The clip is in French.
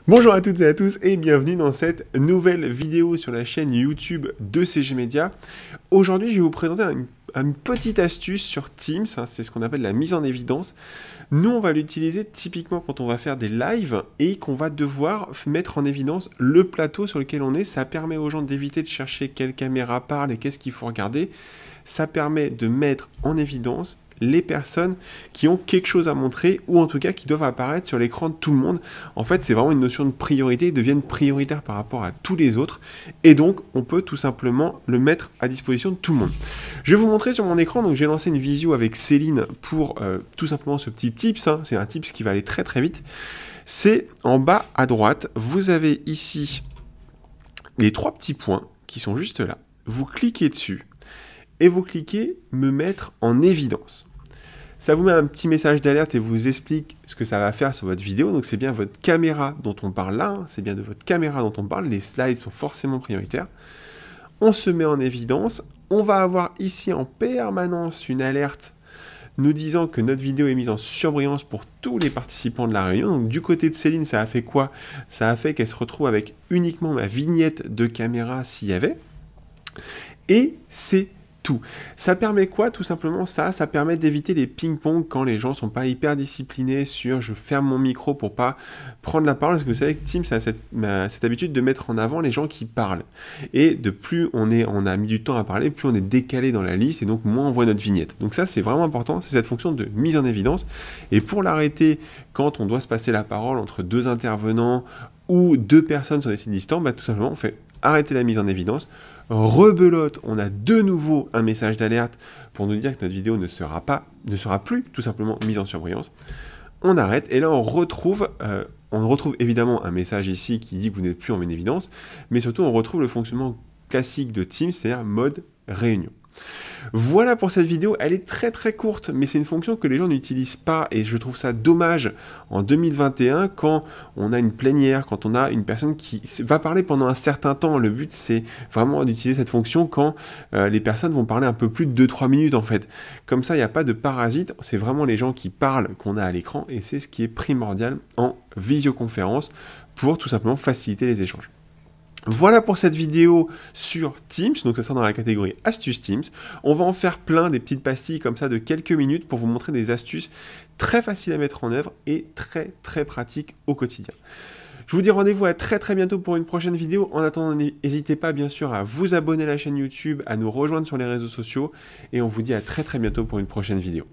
Bonjour à toutes et à tous et bienvenue dans cette nouvelle vidéo sur la chaîne YouTube de CG Media. Aujourd'hui, je vais vous présenter une petite astuce sur Teams, c'est ce qu'on appelle la mise en évidence. Nous, on va l'utiliser typiquement quand on va faire des lives et qu'on va devoir mettre en évidence le plateau sur lequel on est. Ça permet aux gens d'éviter de chercher quelle caméra parle et qu'est-ce qu'il faut regarder. Ça permet de mettre en évidence les personnes qui ont quelque chose à montrer ou en tout cas qui doivent apparaître sur l'écran de tout le monde. En fait, c'est vraiment une notion de priorité, ils deviennent prioritaires par rapport à tous les autres et donc on peut tout simplement le mettre à disposition de tout le monde. Je vais vous montrer sur mon écran, donc j'ai lancé une visio avec Céline pour tout simplement ce petit tips, c'est un tips qui va aller très très vite. C'est en bas à droite, vous avez ici les trois petits points qui sont juste là. Vous cliquez dessus et vous cliquez « Me mettre en évidence ». Ça vous met un petit message d'alerte et vous explique ce que ça va faire sur votre vidéo. Donc c'est bien votre caméra dont on parle là, c'est bien de votre caméra dont on parle, les slides sont forcément prioritaires. On se met en évidence, on va avoir ici en permanence une alerte nous disant que notre vidéo est mise en surbrillance pour tous les participants de la réunion. Donc du côté de Céline, ça a fait quoi? Ça a fait qu'elle se retrouve avec uniquement ma vignette de caméra s'il y avait. Et c'est tout. Ça permet quoi? Tout simplement ça permet d'éviter les ping-pong quand les gens sont pas hyper disciplinés sur je ferme mon micro pour pas prendre la parole, parce que vous savez que Teams a cette habitude de mettre en avant les gens qui parlent. Et de plus on a mis du temps à parler, plus on est décalé dans la liste et donc moins on voit notre vignette. Donc ça c'est vraiment important, c'est cette fonction de mise en évidence. Et pour l'arrêter quand on doit se passer la parole entre deux intervenants ou deux personnes sur des sites distants, tout simplement on fait arrêter la mise en évidence, rebelote, on a de nouveau un message d'alerte pour nous dire que notre vidéo ne sera plus tout simplement mise en surbrillance. On arrête et là on retrouve évidemment un message ici qui dit que vous n'êtes plus en évidence, mais surtout on retrouve le fonctionnement classique de Teams, c'est-à-dire mode réunion. Voilà pour cette vidéo, elle est très très courte, mais c'est une fonction que les gens n'utilisent pas et je trouve ça dommage en 2021 quand on a une plénière, quand on a une personne qui va parler pendant un certain temps. Le but c'est vraiment d'utiliser cette fonction quand les personnes vont parler un peu plus de 2-3 minutes en fait. Comme ça il n'y a pas de parasite, c'est vraiment les gens qui parlent qu'on a à l'écran et c'est ce qui est primordial en visioconférence pour tout simplement faciliter les échanges. Voilà pour cette vidéo sur Teams, donc ça sera dans la catégorie astuces Teams. On va en faire plein, des petites pastilles comme ça de quelques minutes pour vous montrer des astuces très faciles à mettre en œuvre et très très pratiques au quotidien. Je vous dis rendez-vous à très très bientôt pour une prochaine vidéo. En attendant, n'hésitez pas bien sûr à vous abonner à la chaîne YouTube, à nous rejoindre sur les réseaux sociaux et on vous dit à très très bientôt pour une prochaine vidéo.